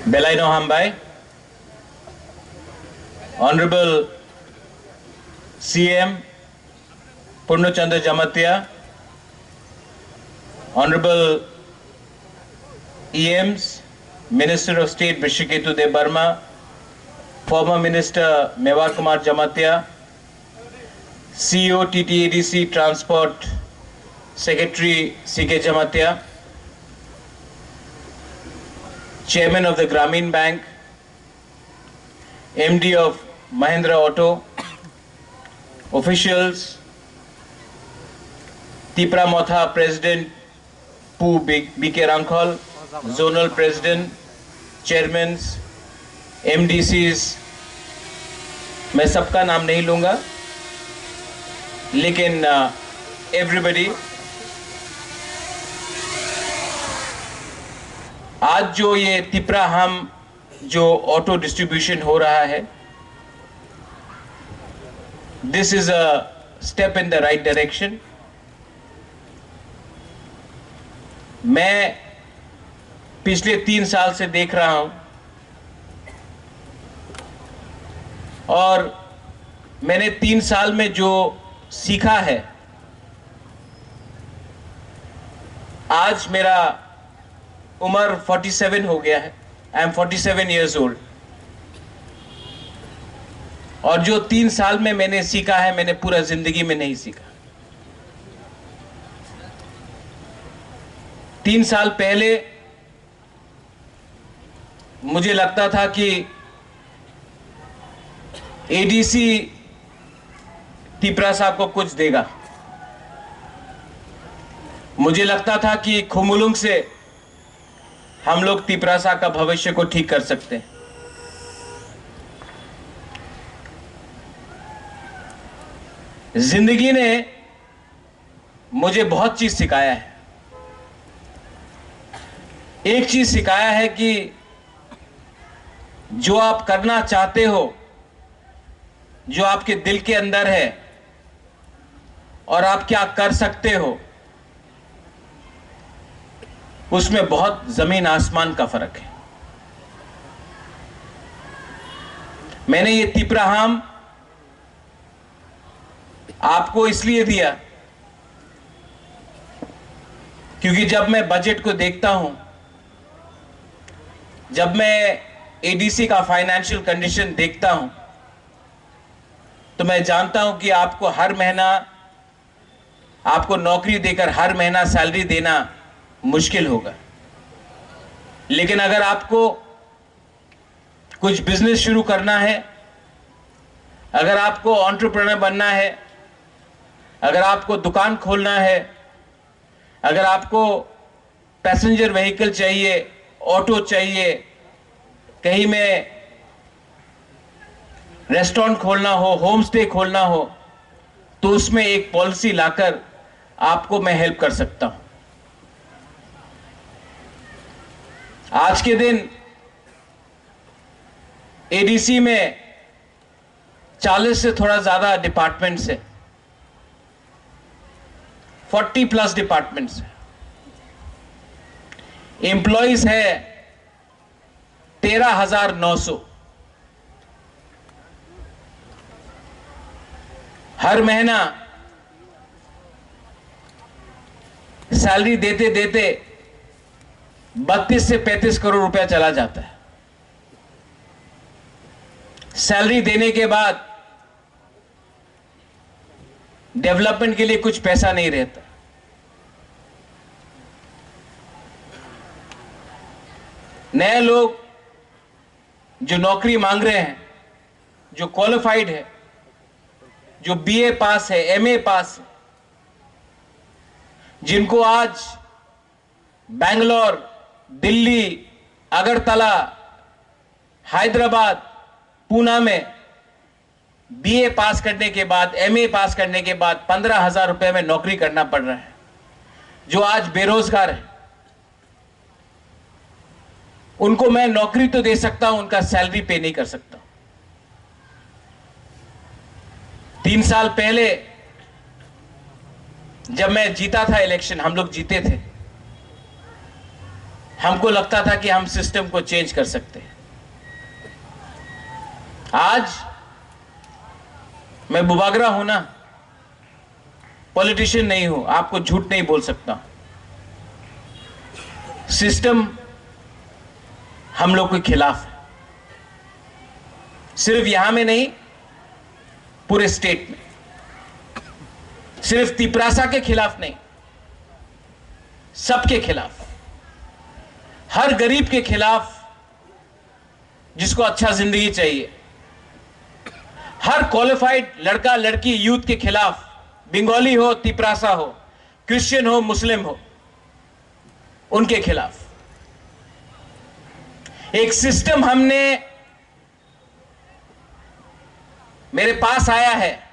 Belaino Hambai, Honorable CM Purnachandra Jamatia, Honorable EMs, Minister of State Bishiketu De Burma, former Minister Mewar Kumar Jamatia, CEO TTADC Transport Secretary CK Jamatia, Chairman of the Grameen Bank, MD of Mahindra Auto, officials, Tipra Motha President Pu BK Rangkhol, Zonal President, Chairmans, MDCs, मैं सबका नाम नहीं लूँगा, लेकिन everybody, आज जो ये तिपरा हम जो ऑटो डिस्ट्रीब्यूशन हो रहा है, this is a step in the right direction. मैं पिछले 3 साल से देख रहा हूं और मैंने 3 साल में जो सीखा है, आज मेरा उम्र 47 हो गया है. I am 47 years old. और जो 3 साल में मैंने सीखा है, मैंने पूरा जिंदगी में नहीं सीखा. 3 साल पहले मुझे लगता था कि एडीसी तिपरा साहब को कुछ देगा. मुझे लगता था कि खुमुलुंग से हम लोग तिपरा साहब का भविष्य को ठीक कर सकते हैं. जिंदगी ने मुझे बहुत चीज सिखाया है. एक चीज सिखाया है कि जो आप करना चाहते हो, जो आपके दिल के अंदर है और आप क्या कर सकते हो, उसमें बहुत जमीन आसमान का फर्क है. मैंने ये तिपराहाम आपको इसलिए दिया क्योंकि जब मैं बजट को देखता हूं, जब मैं एडीसी का फाइनेंशियल कंडीशन देखता हूं, तो मैं जानता हूं कि आपको हर महीना, आपको नौकरी देकर हर महीना सैलरी देना मुश्किल होगा. लेकिन अगर आपको कुछ बिजनेस शुरू करना है, अगर आपको एंटरप्रेन्योर बनना है, अगर आपको दुकान खोलना है, अगर आपको पैसेंजर व्हीकल चाहिए, ऑटो चाहिए, कहीं में रेस्टोरेंट खोलना हो, होम स्टे खोलना हो, तो उसमें एक पॉलिसी लाकर आपको मैं हेल्प कर सकता हूं. आज के दिन एडीसी में 40 से थोड़ा ज्यादा डिपार्टमेंट्स है, 40+ डिपार्टमेंट्स है. एम्प्लॉइज है 13,900. हर महीना सैलरी देते देते 32 से 35 करोड़ रुपया चला जाता है. सैलरी देने के बाद डेवलपमेंट के लिए कुछ पैसा नहीं रहता. नए लोग जो नौकरी मांग रहे हैं, जो क्वालिफाइड है, जो बीए पास है, एमए पास है, जिनको आज बैंगलोर, दिल्ली, अगरतला, हैदराबाद, पूना में बीए पास करने के बाद, एमए पास करने के बाद 15,000 रुपए में नौकरी करना पड़ रहा है. जो आज बेरोजगार है, उनको मैं नौकरी तो दे सकता हूं, उनका सैलरी पे नहीं कर सकता. 3 साल पहले जब मैं जीता था इलेक्शन, हम लोग जीते थे, हमको लगता था कि हम सिस्टम को चेंज कर सकते हैं। आज मैं बुबागरा हूं ना, पॉलिटिशियन नहीं हूं, आपको झूठ नहीं बोल सकता। सिस्टम हम लोग के खिलाफ है, सिर्फ यहां में नहीं, पूरे स्टेट में। सिर्फ तिपरासा के खिलाफ नहीं, सबके खिलाफ, हर गरीब के खिलाफ जिसको अच्छा जिंदगी चाहिए, हर क्वालिफाइड लड़का लड़की यूथ के खिलाफ, बंगाली हो, तिपरासा हो, क्रिश्चियन हो, मुस्लिम हो, उनके खिलाफ एक सिस्टम हमने मेरे पास आया है,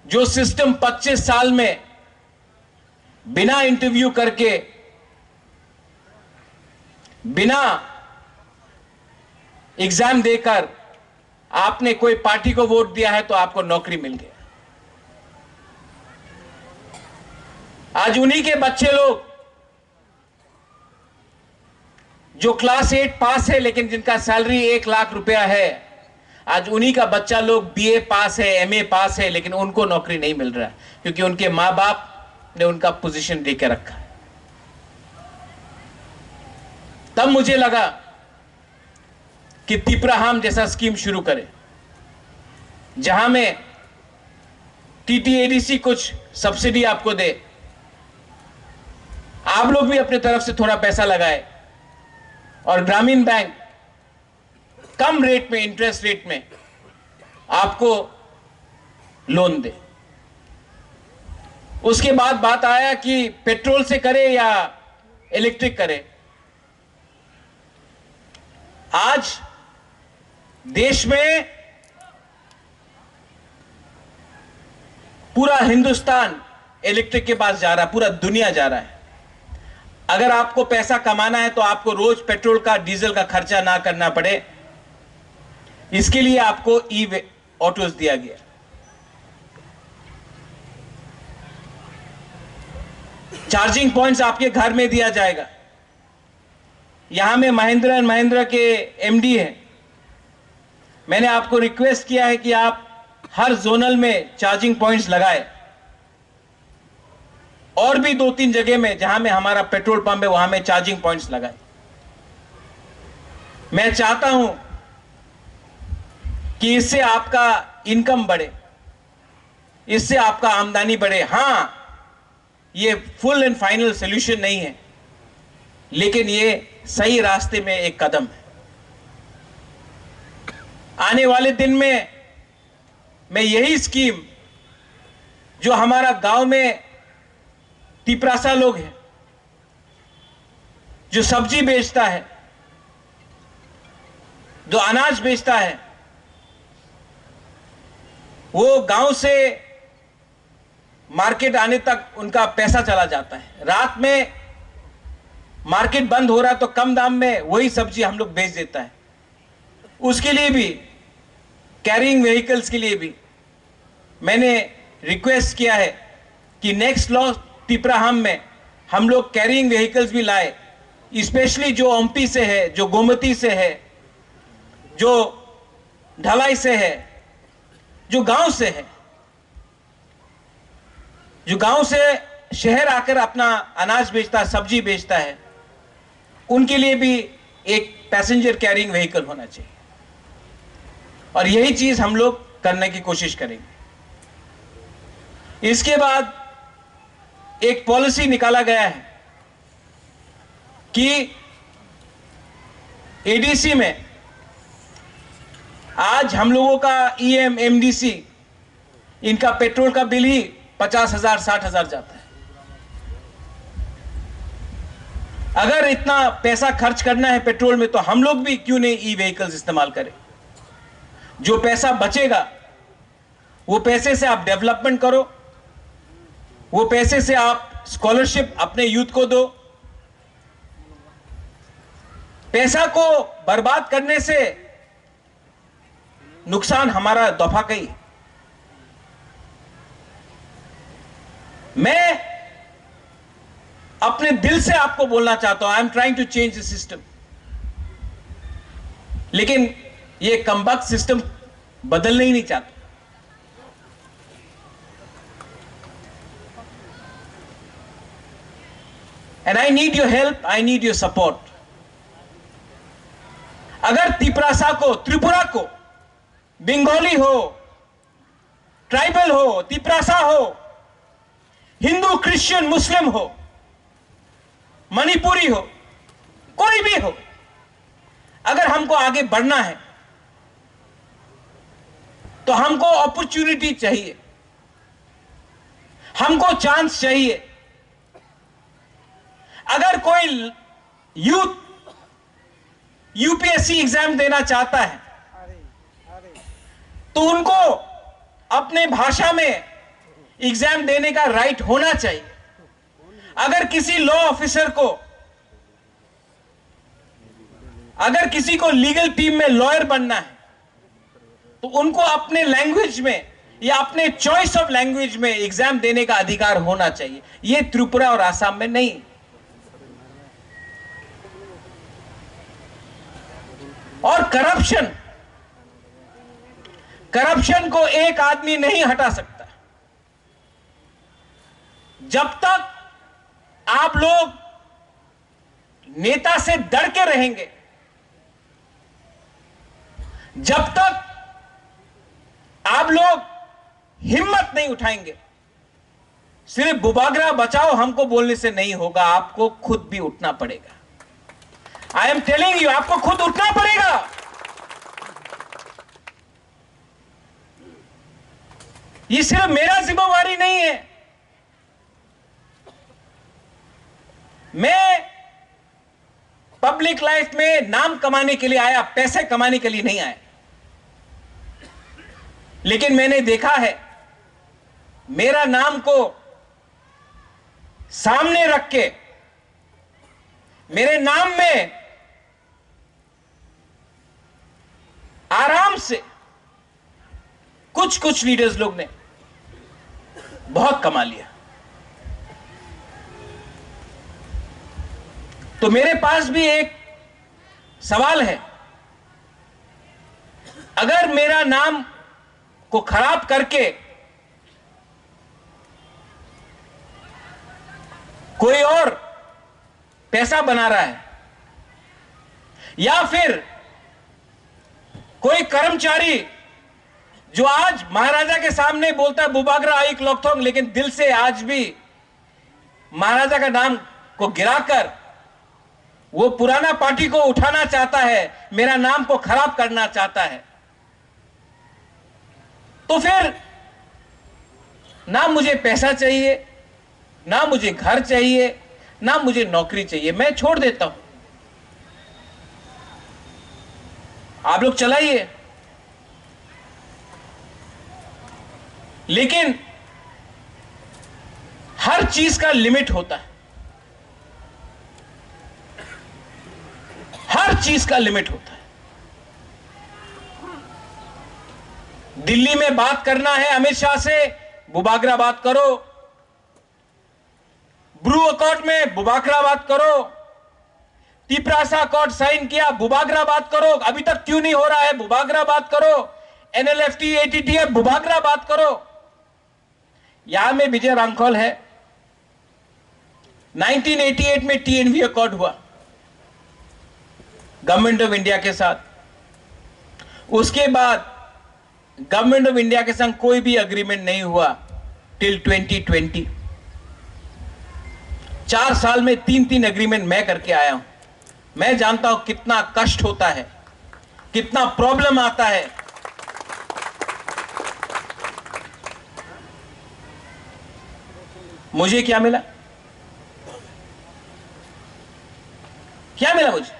जो सिस्टम 25 साल में बिना इंटरव्यू करके, बिना एग्जाम देकर आपने कोई पार्टी को वोट दिया है तो आपको नौकरी मिल गया। आज उन्हीं के बच्चे लोग जो क्लास 8 पास है लेकिन जिनका सैलरी 1 लाख रुपया है, आज उन्हीं का बच्चा लोग बीए पास है, एमए पास है, लेकिन उनको नौकरी नहीं मिल रहा है क्योंकि उनके मां बाप ने उनका पोजीशन देकर रखा है। तब मुझे लगा कि तिपराहाम जैसा स्कीम शुरू करें, जहां में टीटीएडीसी कुछ सब्सिडी आपको दे, आप लोग भी अपने तरफ से थोड़ा पैसा लगाए और ग्रामीण बैंक कम रेट में, इंटरेस्ट रेट में आपको लोन दे। उसके बाद बात आया कि पेट्रोल से करे या इलेक्ट्रिक करे। आज देश में पूरा हिंदुस्तान इलेक्ट्रिक के पास जा रहा है, पूरा दुनिया जा रहा है। अगर आपको पैसा कमाना है तो आपको रोज पेट्रोल का, डीजल का खर्चा ना करना पड़े, इसके लिए आपको ई ऑटोज दिया गया। चार्जिंग पॉइंट्स आपके घर में दिया जाएगा। यहां में महिंद्रा एंड महिंद्रा के एमडी हैं, मैंने आपको रिक्वेस्ट किया है कि आप हर जोनल में चार्जिंग पॉइंट्स लगाए, और भी 2-3 जगह में जहां में हमारा पेट्रोल पंप है वहां में चार्जिंग पॉइंट्स लगाए। मैं चाहता हूं कि इससे आपका इनकम बढ़े, इससे आपका आमदनी बढ़े। हां, ये फुल एंड फाइनल सॉल्यूशन नहीं है, लेकिन ये सही रास्ते में एक कदम है। आने वाले दिन में मैं यही स्कीम, जो हमारा गांव में तिपरासा लोग हैं, जो सब्जी बेचता है, जो अनाज बेचता है, वो गांव से मार्केट आने तक उनका पैसा चला जाता है। रात में मार्केट बंद हो रहा है तो कम दाम में वही सब्जी हम लोग बेच देता है। उसके लिए भी, कैरिंग व्हीकल्स के लिए भी मैंने रिक्वेस्ट किया है कि नेक्स्ट लॉ तिपराहाम में हम लोग कैरिंग व्हीकल्स भी लाए, स्पेशली जो एमपी से है, जो गोमती से है, जो ढलाई से है, जो गांव से है, जो गांव से शहर आकर अपना अनाज बेचता है, सब्जी बेचता है, उनके लिए भी एक पैसेंजर कैरिंग व्हीकल होना चाहिए। और यही चीज हम लोग करने की कोशिश करेंगे। इसके बाद एक पॉलिसी निकाला गया है कि एडीसी में आज हम लोगों का ईएम, एमडीसी, इनका पेट्रोल का बिल ही 50,000 60,000 जाता है। अगर इतना पैसा खर्च करना है पेट्रोल में तो हम लोग भी क्यों नहीं ई व्हीकल्स इस्तेमाल करें। जो पैसा बचेगा वो पैसे से आप डेवलपमेंट करो, वो पैसे से आप स्कॉलरशिप अपने यूथ को दो। पैसा को बर्बाद करने से नुकसान हमारा दफा का ही। अपने दिल से आपको बोलना चाहता हूं, I am trying to change the system. लेकिन ये कमबख्त सिस्टम बदलना ही नहीं चाहता। And I need your help, I need your support. अगर तिपरासा को, त्रिपुरा को, बंगाली हो, ट्राइबल हो, तिपरासा हो, हिंदू, क्रिश्चियन, मुस्लिम हो, मणिपुरी हो, कोई भी हो, अगर हमको आगे बढ़ना है तो हमको अपॉर्चुनिटी चाहिए, हमको चांस चाहिए। अगर कोई यूथ यूपीएससी एग्जाम देना चाहता है तो उनको अपने भाषा में एग्जाम देने का राइट होना चाहिए। अगर किसी लॉ ऑफिसर को, अगर किसी को लीगल टीम में लॉयर बनना है तो उनको अपने लैंग्वेज में या अपने चॉइस ऑफ लैंग्वेज में एग्जाम देने का अधिकार होना चाहिए। यह त्रिपुरा और आसाम में नहीं। और करप्शन को एक आदमी नहीं हटा सकता। जब तक आप लोग नेता से डर के रहेंगे, जब तक आप लोग हिम्मत नहीं उठाएंगे, सिर्फ बुबागरा बचाओ हमको बोलने से नहीं होगा, आपको खुद भी उठना पड़ेगा। आई एम टेलिंग यू, आपको खुद उठना पड़ेगा। ये सिर्फ मेरा जिम्मेवारी नहीं है। मैं पब्लिक लाइफ में नाम कमाने के लिए आया, पैसे कमाने के लिए नहीं आया। लेकिन मैंने देखा है, मेरा नाम को सामने रख के, मेरे नाम में आराम से कुछ लीडर्स लोग ने बहुत कमा लिया। तो मेरे पास भी एक सवाल है, अगर मेरा नाम को खराब करके कोई और पैसा बना रहा है, या फिर कोई कर्मचारी जो आज महाराजा के सामने बोलता है बुबागरा आइक लोकथोंग, लेकिन दिल से आज भी महाराजा का नाम को गिराकर वो पुराना पार्टी को उठाना चाहता है, मेरा नाम को खराब करना चाहता है, तो फिर ना मुझे पैसा चाहिए, ना मुझे घर चाहिए, ना मुझे नौकरी चाहिए, मैं छोड़ देता हूं। आप लोग चलाइए। लेकिन हर चीज का लिमिट होता है, हर चीज का लिमिट होता है। दिल्ली में बात करना है अमित शाह से, बुबागरा बात करो। ब्रू अकॉर्ड में बुबागरा बात करो। तिपरासा अकॉर्ड साइन किया, बुबागरा बात करो। अभी तक क्यों नहीं हो रहा है, बुबागरा बात करो। एनएलएफटी एटीटीएफ, बुबागरा बात करो। यहां में विजय रांखोल है। 1988 में टीएनवी अकॉर्ड हुआ गवर्नमेंट ऑफ इंडिया के साथ। उसके बाद गवर्नमेंट ऑफ इंडिया के संग कोई भी अग्रीमेंट नहीं हुआ टिल 2020। 4 साल में 3 अग्रीमेंट मैं करके आया हूं। मैं जानता हूं कितना कष्ट होता है, कितना प्रॉब्लम आता है। मुझे क्या मिला, क्या मिला मुझे?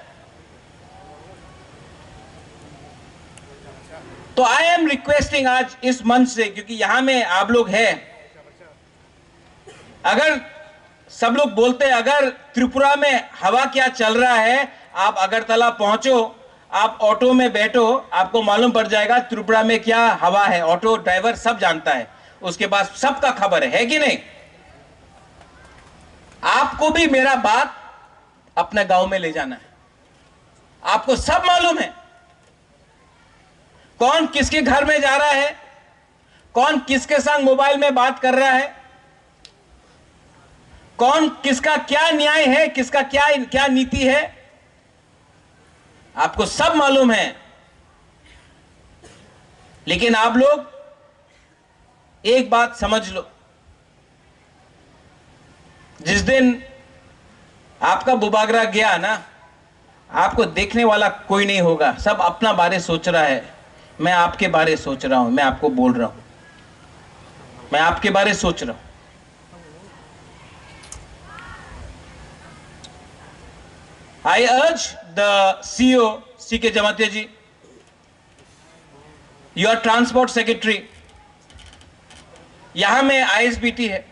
तो आई एम रिक्वेस्टिंग आज इस मंच से, क्योंकि यहां में आप लोग हैं, अगर सब लोग बोलते हैं अगर त्रिपुरा में हवा क्या चल रहा है, आप अगरतला पहुंचो, आप ऑटो में बैठो, आपको मालूम पड़ जाएगा त्रिपुरा में क्या हवा है। ऑटो ड्राइवर सब जानता है, उसके पास सबका खबर है कि नहीं? आपको भी मेरा बात अपने गांव में ले जाना है। आपको सब मालूम है कौन किसके घर में जा रहा है, कौन किसके संग मोबाइल में बात कर रहा है, कौन किसका क्या न्याय है, किसका क्या क्या नीति है, आपको सब मालूम है। लेकिन आप लोग एक बात समझ लो, जिस दिन आपका बुबागरा गया ना, आपको देखने वाला कोई नहीं होगा। सब अपना बारे सोच रहा है। मैं आपके बारे सोच रहा हूं, मैं आपको बोल रहा हूं, मैं आपके बारे सोच रहा हूं। I urge the CEO, C.K. Jamatia ji, your transport secretary, यहां में ISBT है,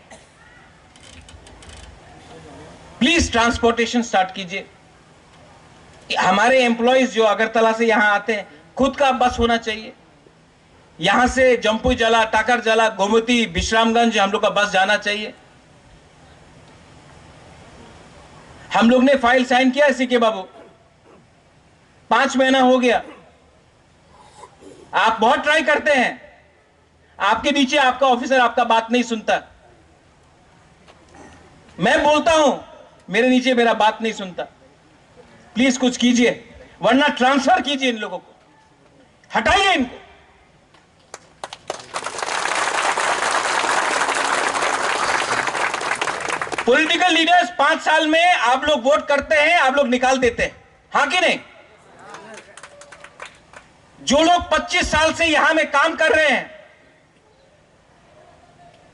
प्लीज ट्रांसपोर्टेशन स्टार्ट कीजिए। हमारे एम्प्लॉइज जो अगरतला से यहां आते हैं, खुद का बस होना चाहिए। यहां से जम्पू जला, टाकर जला, गोमती, विश्रामगंज हम लोग का बस जाना चाहिए। हम लोग ने फाइल साइन किया है सीके बाबू, 5 महीना हो गया। आप बहुत ट्राई करते हैं, आपके नीचे आपका ऑफिसर आपका बात नहीं सुनता। मैं बोलता हूं, मेरे नीचे मेरा बात नहीं सुनता। प्लीज कुछ कीजिए, वरना ट्रांसफर कीजिए इन लोगों को, हटाइए इनको। पॉलिटिकल लीडर्स 5 साल में आप लोग वोट करते हैं, आप लोग निकाल देते हैं, हां कि नहीं? जो लोग 25 साल से यहां में काम कर रहे हैं,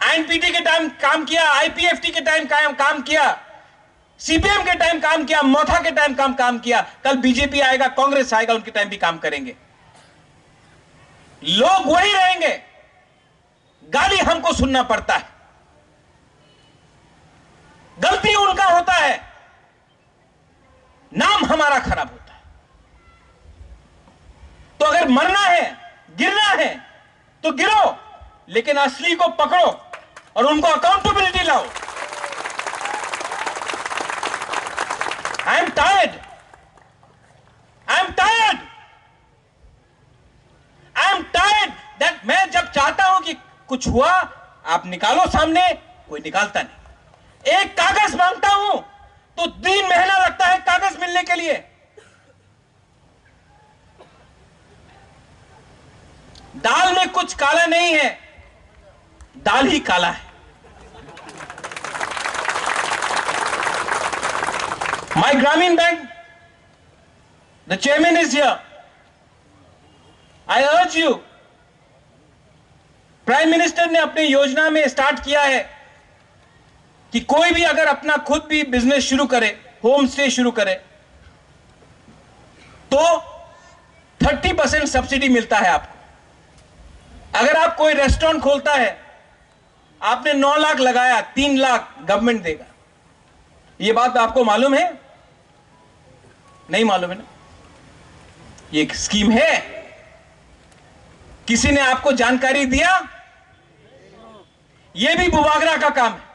आईएनपीटी के टाइम काम किया, आईपीएफटी के टाइम काम किया, सीपीएम के टाइम काम किया, मोथा के टाइम काम किया, कल बीजेपी आएगा, कांग्रेस आएगा, उनके टाइम भी काम करेंगे। लोग वही रहेंगे, गाली हमको सुनना पड़ता है, गलती उनका होता है, नाम हमारा खराब होता है। तो अगर मरना है, गिरना है तो गिरो, लेकिन असली को पकड़ो और उनको अकाउंटेबिलिटी लाओ। I am tired, I am tired, I am tired that मैं जब चाहता हूं कि कुछ हुआ, आप निकालो सामने, कोई निकालता नहीं। एक कागज मांगता हूं तो 3 महीना लगता है कागज मिलने के लिए। दाल में कुछ काला नहीं है, दाल ही काला है। My Grameen Bank, the chairman is here. I urge you, prime minister ने अपनी योजना में स्टार्ट किया है कि कोई भी अगर अपना खुद भी बिजनेस शुरू करे, होम स्टे शुरू करे, तो 30% सब्सिडी मिलता है आपको। अगर आप कोई रेस्टोरेंट खोलता है, आपने 9 लाख लगाया, 3 लाख गवर्नमेंट देगा। यह बात आपको मालूम है? नहीं मालूम है ना? ये एक स्कीम है, किसी ने आपको जानकारी दिया? यह भी बुबागरा का काम है।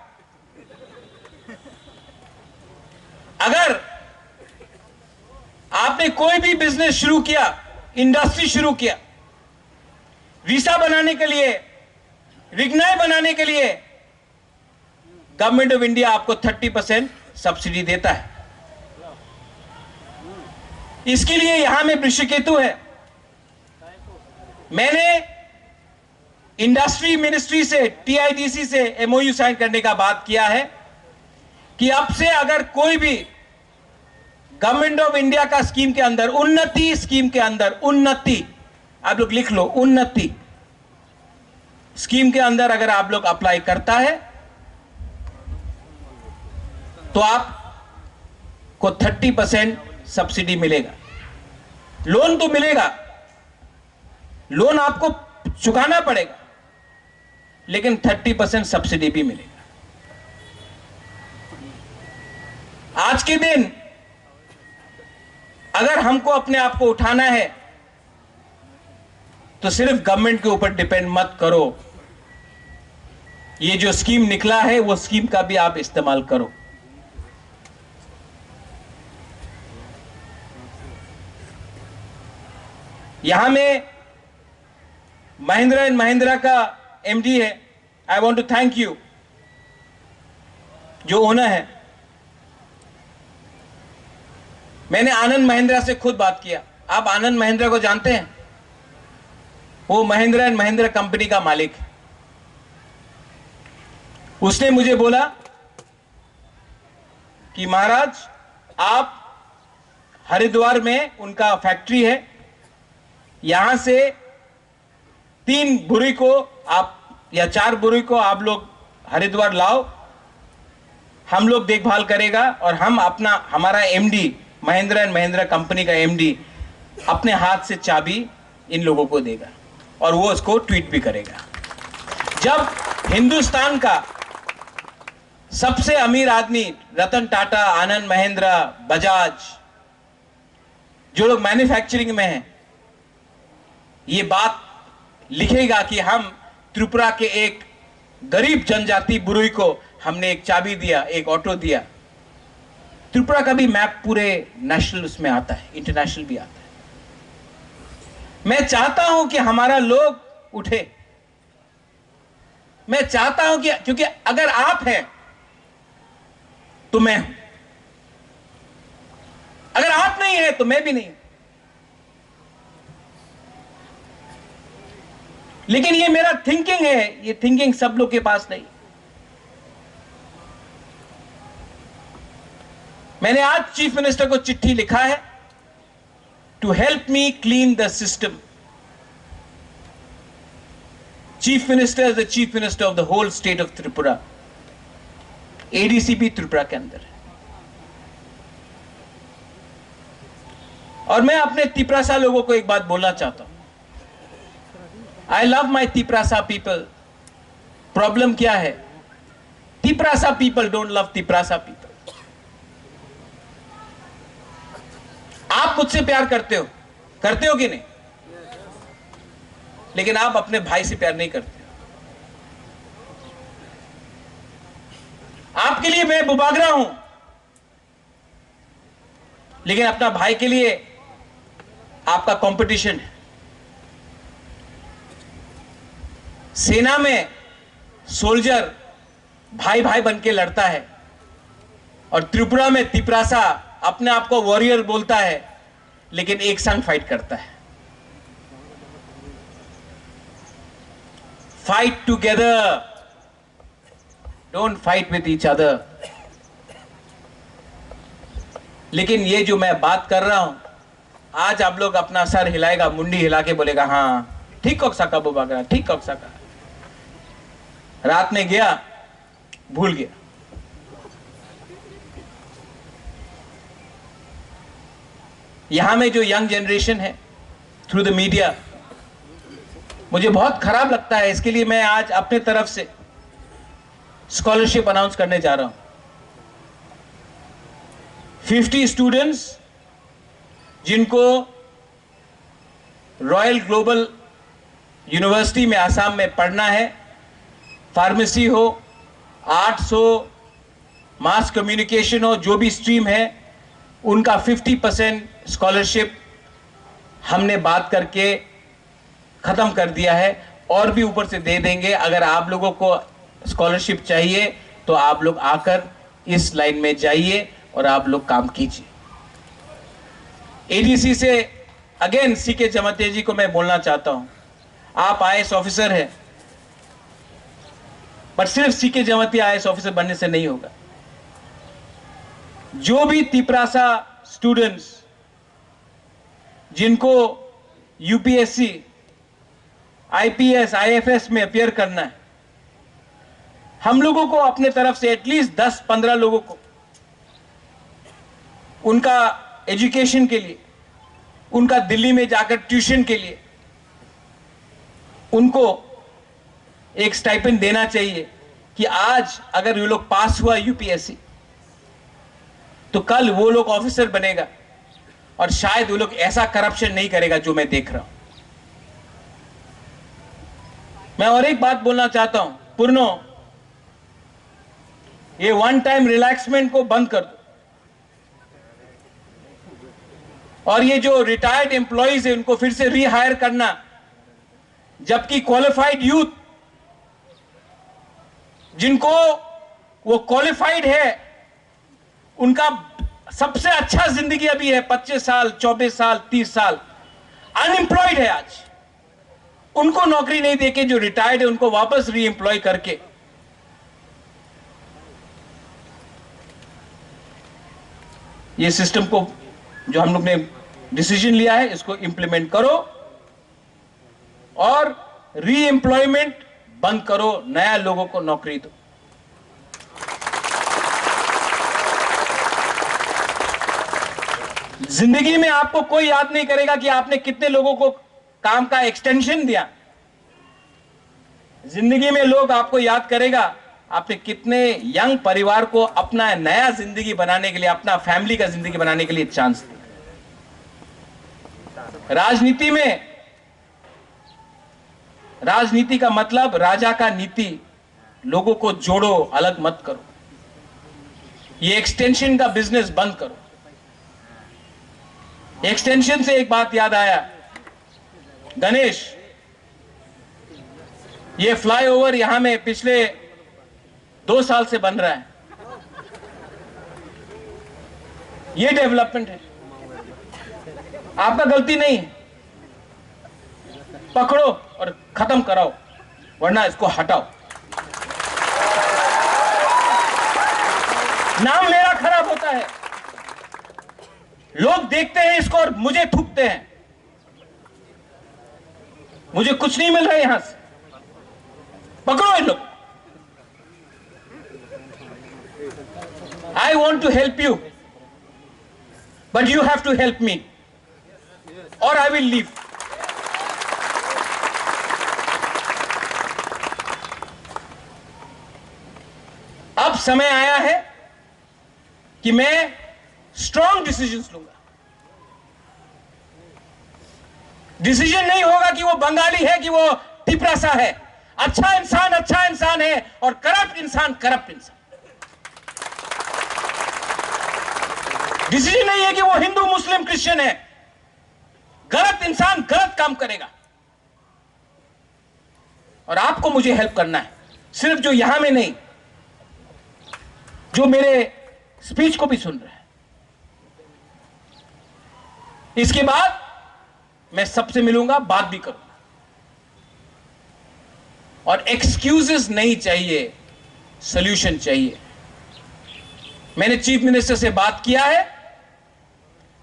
अगर आपने कोई भी बिजनेस शुरू किया, इंडस्ट्री शुरू किया, वीसा बनाने के लिए, रिग्नाई बनाने के लिए, गवर्नमेंट ऑफ इंडिया आपको 30% सब्सिडी देता है। इसके लिए यहां में वृषकेतु है। मैंने इंडस्ट्री मिनिस्ट्री से, टीआईडीसी से एमओयू साइन करने का बात किया है कि अब से अगर कोई भी गवर्नमेंट ऑफ इंडिया का स्कीम के अंदर, उन्नति स्कीम के अंदर, उन्नति आप लोग लिख लो, उन्नति स्कीम के अंदर अगर आप लोग अप्लाई करता है तो आपको 30% सब्सिडी मिलेगा। लोन तो मिलेगा, लोन आपको चुकाना पड़ेगा, लेकिन 30% सब्सिडी भी मिलेगा। आज के दिन अगर हमको अपने आप को उठाना है तो सिर्फ गवर्नमेंट के ऊपर डिपेंड मत करो। ये जो स्कीम निकला है वो स्कीम का भी आप इस्तेमाल करो। यहां में महिंद्रा एंड महिंद्रा का एमडी है, I want to thank you, जो ओनर है। मैंने आनंद महिंद्रा से खुद बात किया। आप आनंद महिंद्रा को जानते हैं? वो महिंद्रा एंड महिंद्रा कंपनी का मालिक है। उसने मुझे बोला कि महाराज, आप हरिद्वार में उनका फैक्ट्री है, यहां से 3 बुरी को आप या 4 बुरी को आप लोग हरिद्वार लाओ, हम लोग देखभाल करेगा और हम हमारा MD, Mahindra and Mahindra company का एमडी अपने हाथ से चाबी इन लोगों को देगा और वो उसको ट्वीट भी करेगा। जब हिंदुस्तान का सबसे अमीर आदमी रतन टाटा, आनंद महिंद्रा, बजाज, जो लोग मैन्युफैक्चरिंग में हैं, ये बात लिखेगा कि हम त्रिपुरा के एक गरीब जनजाति बुरुई को हमने एक चाबी दिया, एक ऑटो दिया। त्रिपुरा का भी मैप पूरे नेशनल उसमें आता है, इंटरनेशनल भी आता है। मैं चाहता हूं कि हमारा लोग उठे। मैं चाहता हूं कि, क्योंकि अगर आप हैं तो मैं हूं, अगर आप नहीं है तो मैं भी नहीं। लेकिन ये मेरा थिंकिंग है, ये थिंकिंग सब लोग के पास नहीं। मैंने आज चीफ मिनिस्टर को चिट्ठी लिखा है to help me clean the system. Chief minister is the chief minister of the whole state of Tripura. ADC भी त्रिपुरा के अंदर है। और मैं अपने तिपरासा लोगों को एक बात बोलना चाहता हूं। I love my Tiprasa people. Problem क्या है? Tiprasa people don't love Tiprasa people. आप मुझसे प्यार करते हो कि नहीं? लेकिन आप अपने भाई से प्यार नहीं करते। आपके लिए मैं बुबागरा हूं, लेकिन अपना भाई के लिए आपका कंपटीशन है। सेना में सोल्जर भाई भाई बन के लड़ता है और त्रिपुरा में तिपरासा अपने आप को वॉरियर बोलता है, लेकिन एक संग फाइट करता है। Fight together, don't fight with each other. लेकिन ये जो मैं बात कर रहा हूं, आज आप लोग अपना सर हिलाएगा, मुंडी हिला के बोलेगा हाँ ठीक कॉक सका बुबागरा, ठीक कॉक सका। रात में गया, भूल गया। यहां में जो यंग जनरेशन है, थ्रू द मीडिया, मुझे बहुत खराब लगता है। इसके लिए मैं आज अपने तरफ से स्कॉलरशिप अनाउंस करने जा रहा हूं। 50 स्टूडेंट्स जिनको रॉयल ग्लोबल यूनिवर्सिटी में आसाम में पढ़ना है, फार्मेसी हो, आर्ट्स हो, मास कम्युनिकेशन हो, जो भी स्ट्रीम है, उनका 50% स्कॉलरशिप हमने बात करके खत्म कर दिया है और भी ऊपर से दे देंगे। अगर आप लोगों को स्कॉलरशिप चाहिए तो आप लोग आकर इस लाइन में जाइए और आप लोग काम कीजिए। एडीसी से अगेन सीके जमतिया जी को मैं बोलना चाहता हूं, आप आईएएस ऑफिसर हैं, पर सिर्फ सीके जमतिया आईएएस ऑफिसर बनने से नहीं होगा। जो भी तिपरासा स्टूडेंट्स जिनको यूपीएससी, आईपीएस, आईएफएस में अपियर करना है, हम लोगों को अपने तरफ से एटलीस्ट 10-15 लोगों को उनका एजुकेशन के लिए, उनका दिल्ली में जाकर ट्यूशन के लिए उनको एक स्टाइपेंड देना चाहिए कि आज अगर ये लोग पास हुआ यूपीएससी तो कल वो लोग ऑफिसर बनेगा और शायद वो लोग ऐसा करप्शन नहीं करेगा जो मैं देख रहा हूं। मैं और एक बात बोलना चाहता हूं, पूर्णो, ये वन टाइम रिलैक्समेंट को बंद कर दो और ये जो रिटायर्ड एम्प्लॉइज है उनको फिर से रीहायर करना, जबकि क्वालिफाइड यूथ जिनको वो क्वालिफाइड है उनका सबसे अच्छा जिंदगी अभी है 25 साल, 24 साल, 30 साल, अनएम्प्लॉयड है आज। उनको नौकरी नहीं देके जो रिटायर्ड है उनको वापस री एम्प्लॉय करके ये सिस्टम को जो हम लोग ने डिसीजन लिया है इसको इंप्लीमेंट करो और री एम्प्लॉयमेंट बंद करो, नया लोगों को नौकरी दो। जिंदगी में आपको कोई याद नहीं करेगा कि आपने कितने लोगों को काम का एक्सटेंशन दिया। जिंदगी में लोग आपको याद करेगा आपने कितने यंग परिवार को अपना नया जिंदगी बनाने के लिए, अपना फैमिली का जिंदगी बनाने के लिए चांस दिया। राजनीति का मतलब राजा का नीति, लोगों को जोड़ो, अलग मत करो। ये एक्सटेंशन का बिजनेस बंद करो। एक्सटेंशन से एक बात याद आया, गणेश, ये फ्लाईओवर यहां में पिछले 2 साल से बन रहा है। ये डेवलपमेंट है, आपका गलती नहीं है। पकड़ो और खत्म कराओ, वरना इसको हटाओ। नाम मेरा खराब होता है, लोग देखते हैं इसको और मुझे थूकते हैं। मुझे कुछ नहीं मिल रहा है यहां से। पकड़ो इन लोग। I want to help you, but you have to help me, or I will leave. अब समय आया है कि मैं स्ट्रॉन्ग डिसीजंस लूंगा। डिसीजन नहीं होगा कि वो बंगाली है कि वो टिपरासा है। अच्छा इंसान है और करप्ट इंसान। डिसीजन नहीं है कि वो हिंदू, मुस्लिम, क्रिश्चियन है। गलत इंसान गलत काम करेगा और आपको मुझे हेल्प करना है, सिर्फ जो यहां में नहीं, जो मेरे स्पीच को भी सुन रहे हैं। इसके बाद मैं सबसे मिलूंगा, बात भी करूंगा। और एक्सक्यूजेस नहीं चाहिए, सॉल्यूशन चाहिए। मैंने चीफ मिनिस्टर से बात किया है,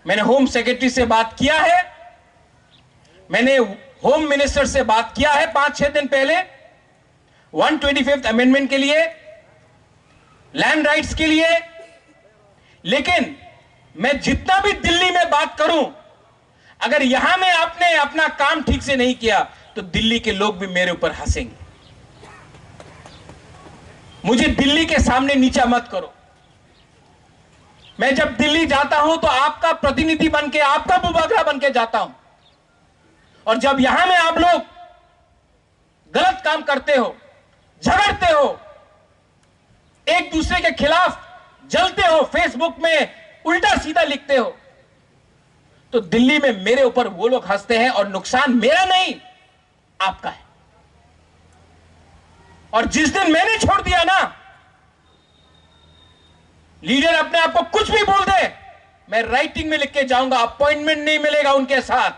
मैंने होम सेक्रेटरी से बात किया है, मैंने होम मिनिस्टर से बात किया है 5-6 दिन पहले 125th अमेंडमेंट के लिए, लैंड राइट्स के लिए। लेकिन मैं जितना भी दिल्ली में बात करूं, अगर यहां में आपने अपना काम ठीक से नहीं किया तो दिल्ली के लोग भी मेरे ऊपर हंसेंगे। मुझे दिल्ली के सामने नीचा मत करो। मैं जब दिल्ली जाता हूं तो आपका प्रतिनिधि बनके, आपका बुबागरा बनके जाता हूं। और जब यहां में आप लोग गलत काम करते हो, झगड़ते हो, एक दूसरे के खिलाफ जलते हो, फेसबुक में उल्टा सीधा लिखते हो, तो दिल्ली में मेरे ऊपर वो लोग हंसते हैं और नुकसान मेरा नहीं, आपका है। और जिस दिन मैंने छोड़ दिया ना, लीडर अपने आप को कुछ भी बोल दे, मैं राइटिंग में लिख के जाऊंगा, अपॉइंटमेंट नहीं मिलेगा उनके साथ।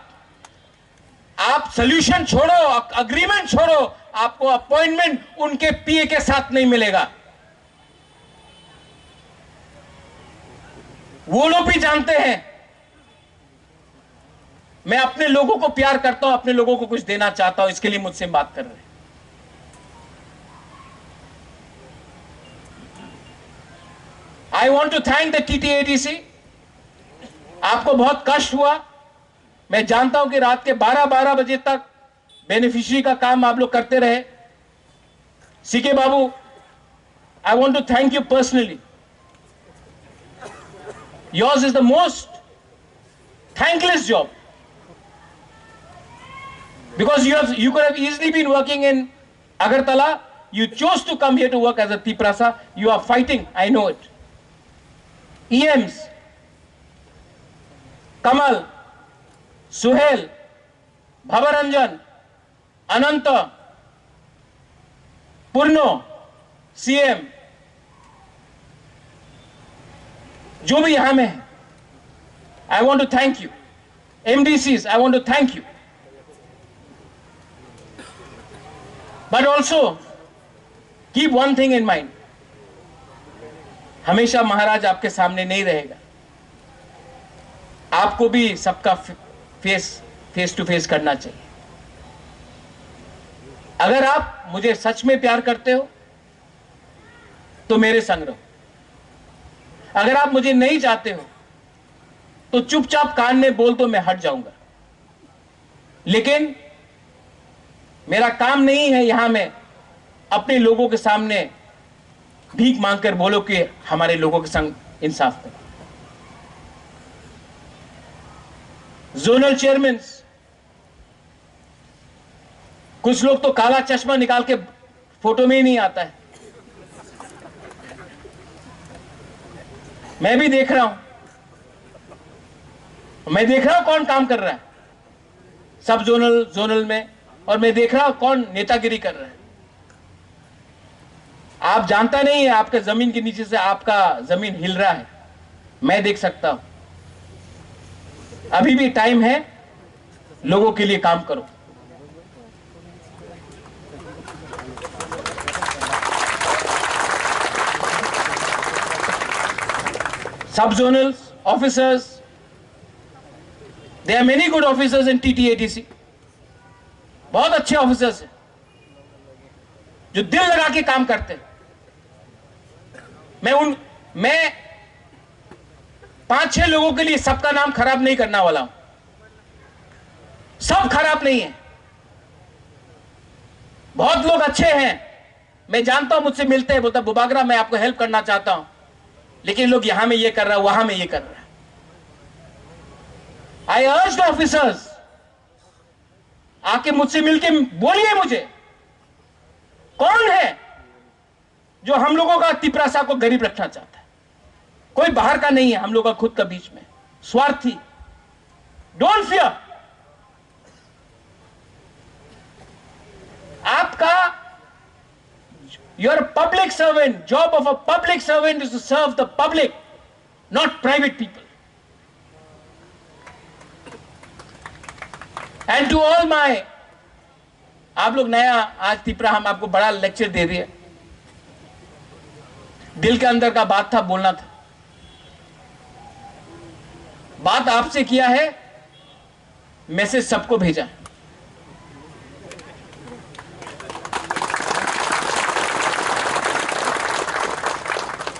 आप सॉल्यूशन छोड़ो, अग्रीमेंट छोड़ो, आपको अपॉइंटमेंट उनके पीए के साथ नहीं मिलेगा। वो लोग भी जानते हैं मैं अपने लोगों को प्यार करता हूं, अपने लोगों को कुछ देना चाहता हूं, इसके लिए मुझसे बात कर रहे हैं। I want to thank the TTADC। आपको बहुत कष्ट हुआ, मैं जानता हूं कि रात के 12-12 बजे तक बेनिफिशियरी का काम आप लोग करते रहे। CK babu, I want to thank you personally. Yours is the most thankless job, because you could have easily been working in Agartala. You chose to come here to work as a Tiprasa. You are fighting, I know it. EMs, Kamal, Suhel, Bhavranjan, Anant, Purno, CM, जो भी यहां में है, I want to thank you. MDCs, I want to thank you. But also, keep one thing in mind. हमेशा महाराज आपके सामने नहीं रहेगा. आपको भी सबका फेस टू फेस करना चाहिए. अगर आप मुझे सच में प्यार करते हो तो मेरे संग रहो. अगर आप मुझे नहीं चाहते हो तो चुपचाप कान में बोल तो मैं हट जाऊंगा. लेकिन मेरा काम नहीं है यहां में अपने लोगों के सामने भीख मांगकर बोलो कि हमारे लोगों के संग इंसाफ करो. जोनल चेयरमैन, कुछ लोग तो काला चश्मा निकाल के फोटो में ही नहीं आता है. मैं भी देख रहा हूं. मैं देख रहा हूं कौन काम कर रहा है सब जोनल में, और मैं देख रहा हूं कौन नेतागिरी कर रहा है. आप जानता नहीं है आपके जमीन के नीचे से आपका जमीन हिल रहा है. मैं देख सकता हूं. अभी भी टाइम है, लोगों के लिए काम करो. सब zonal officers, there are many good officers in TTADC. बहुत अच्छे ऑफिसर्स हैं जो दिल लगा के काम करते हैं. मैं 5-6 लोगों के लिए सबका नाम खराब नहीं करना वाला हूं. सब खराब नहीं है, बहुत लोग अच्छे हैं. मैं जानता हूं, मुझसे मिलते हैं, बोलता बुबागरा मैं आपको हेल्प करना चाहता हूं, लेकिन लोग यहां में ये कर रहा है, वहां में ये कर रहा है. I urged officers, आके मुझसे मिलके बोलिए मुझे कौन है जो हम लोगों का तिपरासा को गरीब रखना चाहता है. कोई बाहर का नहीं है, हम लोगों का खुद का बीच में स्वार्थी. Don't fear. आपका your public servant, job of a public servant is to serve the public, not private people. And to all my, आप लोग नया आज तिपरा हम आपको बड़ा लेक्चर दे दिए. दिल के अंदर का बात था, बोलना था. बात आपसे किया है, मैसेज सबको भेजा.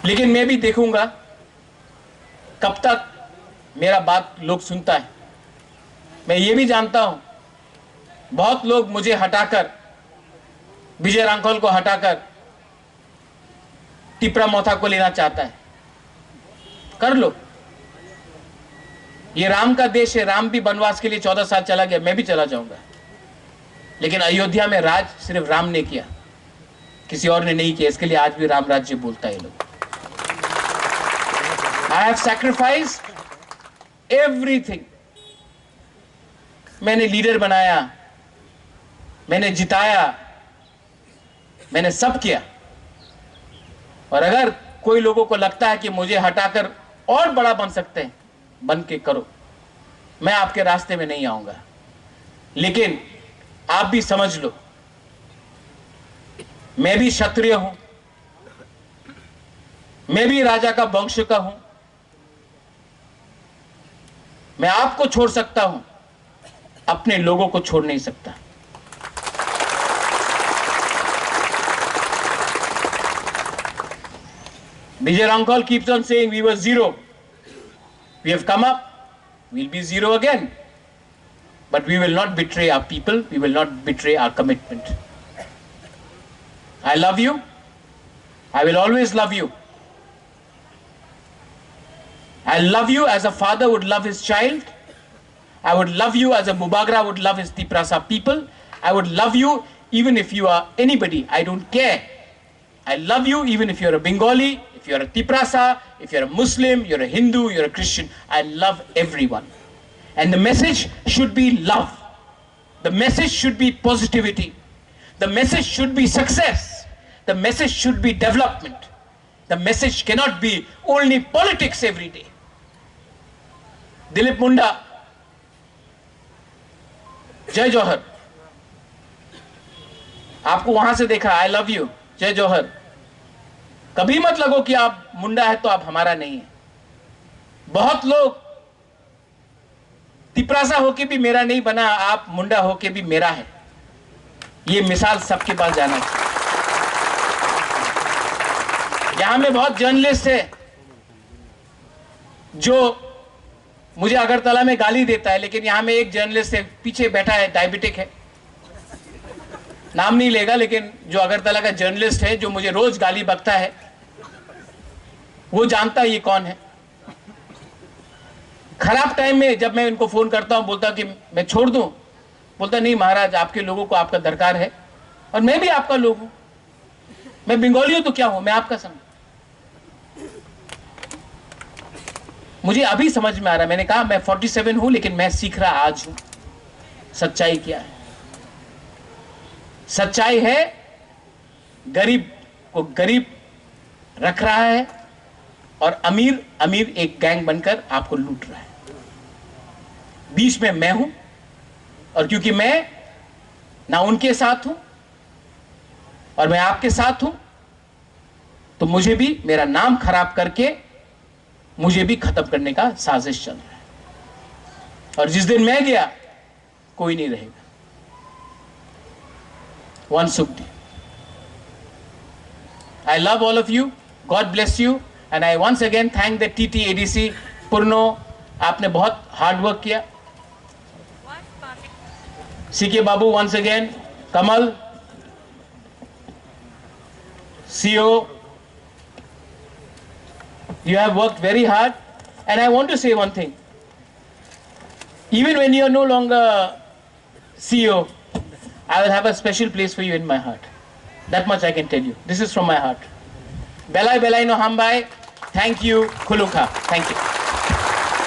लेकिन मैं भी देखूंगा कब तक मेरा बात लोग सुनता है. मैं ये भी जानता हूं बहुत लोग मुझे हटाकर, विजय रांखोल को हटाकर टिपरा मोथा को लेना चाहता है. कर लो, ये राम का देश है. राम भी वनवास के लिए 14 साल चला गया, मैं भी चला जाऊंगा. लेकिन अयोध्या में राज सिर्फ राम ने किया, किसी और ने नहीं किया. इसके लिए आज भी राम राज्य बोलता है लोग. I have sacrificed everything. मैंने लीडर बनाया, मैंने जिताया, मैंने सब किया. और अगर कोई लोगों को लगता है कि मुझे हटाकर और बड़ा बन सकते हैं, बन के करो. मैं आपके रास्ते में नहीं आऊंगा. लेकिन आप भी समझ लो, मैं भी क्षत्रिय हूं, मैं भी राजा का वंश का हूं. मैं आपको छोड़ सकता हूं, अपने लोगों को छोड़ नहीं सकता. Vijay Rankol keeps on saying we were zero. We have come up, we'll be zero again. But we will not betray our people, we will not betray our commitment. I love you. I will always love you. I love you as a father would love his child. I would love you as a Mubagra would love his Tiprasa people. I would love you even if you are anybody. I don't care. I love you even if you're a Bengali, if you're a Tiprasa, if you're a Muslim, you're a Hindu, you're a Christian. I love everyone. And the message should be love. The message should be positivity. The message should be success. The message should be development. The message cannot be only politics every day. Dilip मुंडा, जय जौहर, आपको वहां से देखा, I love you, जय जौहर। कभी मत लगो कि आप मुंडा है तो आप हमारा नहीं है। बहुत लोग तिपरासा होके भी मेरा नहीं बना, आप मुंडा होके भी मेरा है। ये मिसाल सबके पास जाना चाहिए। यहां में बहुत जर्नलिस्ट है जो मुझे अगरतला में गाली देता है, लेकिन यहां में एक जर्नलिस्ट है, पीछे बैठा है, डायबिटिक है, नाम नहीं लेगा, लेकिन जो अगरतला का जर्नलिस्ट है जो मुझे रोज गाली बकता है, वो जानता है ये कौन है। खराब टाइम में जब मैं इनको फोन करता हूं, बोलता कि मैं छोड़ दूं, बोलता नहीं महाराज, आपके लोगों को आपका दरकार है और मैं भी आपका लोग हूं। मैं बंगाली हूं तो क्या हूं, मैं आपका समझ। मुझे अभी समझ में आ रहा है, मैंने कहा मैं 47 हूं, लेकिन मैं सीख रहा आज हूं सच्चाई क्या है। सच्चाई है गरीब को गरीब रख रहा है और अमीर अमीर एक गैंग बनकर आपको लूट रहा है। बीच में मैं हूं, और क्योंकि मैं ना उनके साथ हूं और मैं आपके साथ हूं, तो मुझे भी मेरा नाम खराब करके मुझे भी खत्म करने का साजिश चल रहा है। और जिस दिन मैं गया कोई नहीं रहेगा। वन सुखदी, I love all of you, god bless you, and I once again thank the TTADC Purno. आपने बहुत हार्ड वर्क किया। CK Babu once again, Kamal CEO, you have worked very hard, and I want to say one thing. Even when you are no longer CEO, I will have a special place for you in my heart. That much I can tell you. This is from my heart. Belai belai no hambai. Thank you, Khulukha. Thank you.